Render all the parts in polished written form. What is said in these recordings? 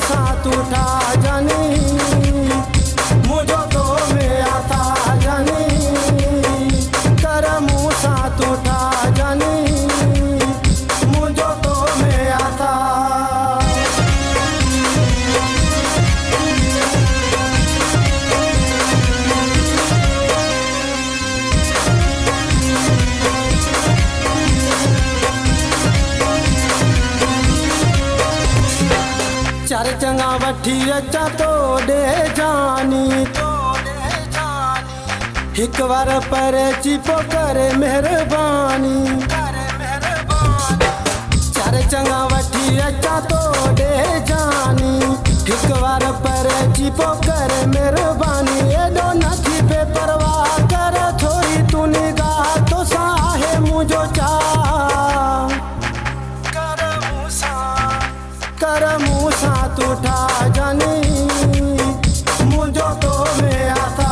सा तू ठा जानी मुझो तो में आता जानी कर मुँह सा तू ठा जानी मुझो तो में आता। चार चंगा वठी अचा तोड़े जानी एक बार पर चिपो करे मेहरबानी चार चंगा वठी अचा तोड़े जानी एक बार पर चिपो करे मेहरबानी एडो नथी पे परवाह कर थोड़ी तू निगाह तो साहे मुझो चाह कर मुँह सा तू ठा जानी मुझो तो में आता।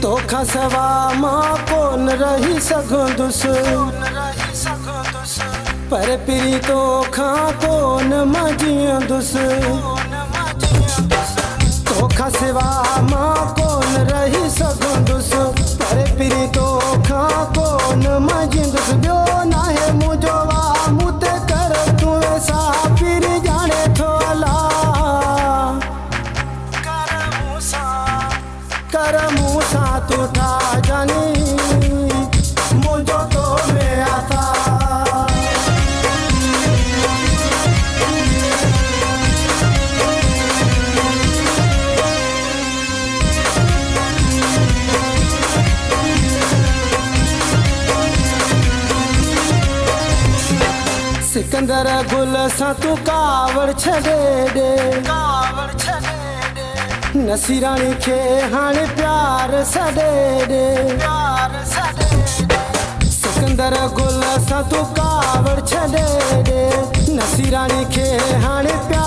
तो खसवा माँ कोन रही सघंदुस पर पिरी तो खा कोन मजियंदुस तो खसवा माँ कोन रही सघंदुस पर पिरी तो खा कोन मजियंदुस बियो नाहे मुझो वा मुते कर तू ऐसा पिरी जाने थोला कर मुँह सा तू ठा जानी मुझो तो में आता। सिकंदर गुल सा तू कावड़ छड़े दे नसीरानी खे हाणे प्यार सॾे दे सिकंदर गुल सा तू कावड़ छड़े दे नसीरानी खे हाणे प्यार